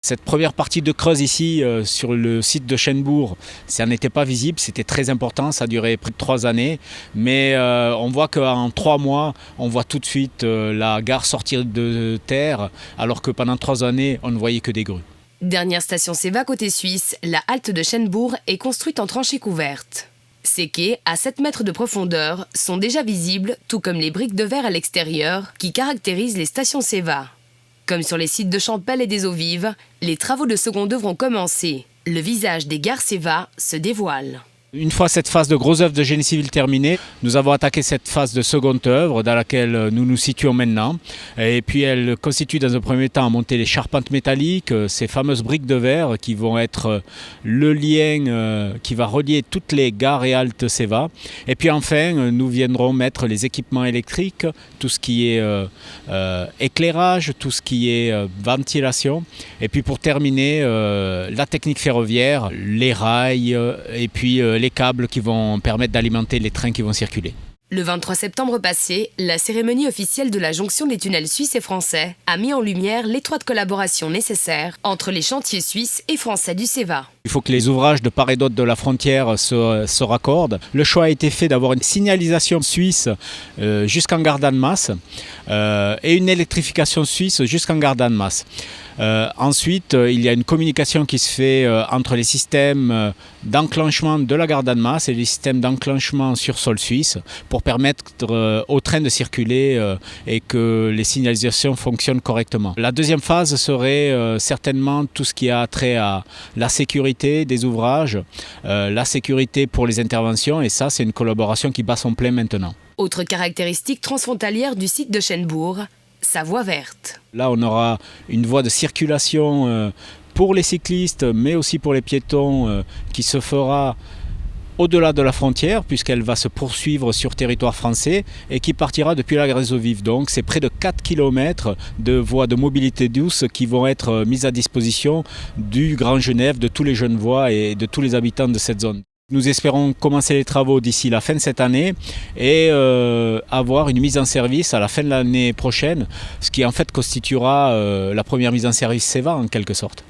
Cette première partie de creuse ici, sur le site de Chênebourg, ça n'était pas visible, c'était très important, ça a duré près de 3 années. Mais on voit qu'en 3 mois, on voit tout de suite la gare sortir de terre, alors que pendant 3 années, on ne voyait que des grues. Dernière station Seva côté suisse, la halte de Chênebourg est construite en tranchée couverte. Ces quais, à 7 mètres de profondeur, sont déjà visibles, tout comme les briques de verre à l'extérieur qui caractérisent les stations Seva. Comme sur les sites de Champel et des Eaux-Vives, les travaux de seconde œuvre ont commencé. Le visage des gares Seva se dévoile. Une fois cette phase de gros œuvre de génie civil terminée, nous avons attaqué cette phase de seconde œuvre dans laquelle nous nous situons maintenant. Et puis elle constitue dans un premier temps à monter les charpentes métalliques, ces fameuses briques de verre qui vont être le lien qui va relier toutes les gares et haltes Seva. Et puis enfin, nous viendrons mettre les équipements électriques, tout ce qui est éclairage, tout ce qui est ventilation. Et puis pour terminer, la technique ferroviaire, les rails et puis les câbles qui vont permettre d'alimenter les trains qui vont circuler. Le 23 septembre passé, la cérémonie officielle de la jonction des tunnels suisses et français a mis en lumière l'étroite collaboration nécessaire entre les chantiers suisses et français du Seva. Il faut que les ouvrages de part et d'autre de la frontière se raccordent. Le choix a été fait d'avoir une signalisation suisse jusqu'en Gardanne-Masse et une électrification suisse jusqu'en Gardanne-Masse. Ensuite, il y a une communication qui se fait entre les systèmes d'enclenchement de la Gardanne-Masse et les systèmes d'enclenchement sur sol suisse pour permettre aux trains de circuler et que les signalisations fonctionnent correctement. La deuxième phase serait certainement tout ce qui a trait à la sécurité des ouvrages, la sécurité pour les interventions, et ça c'est une collaboration qui bat son plein maintenant. Autre caractéristique transfrontalière du site de Chênebourg, sa voie verte. Là on aura une voie de circulation pour les cyclistes mais aussi pour les piétons qui se fera au-delà de la frontière, puisqu'elle va se poursuivre sur territoire français et qui partira depuis la gare des Eaux-Vives. Donc c'est près de 4 km de voies de mobilité douce qui vont être mises à disposition du Grand Genève, de tous les Genevois et de tous les habitants de cette zone. Nous espérons commencer les travaux d'ici la fin de cette année et avoir une mise en service à la fin de l'année prochaine, ce qui en fait constituera la première mise en service Seva en quelque sorte.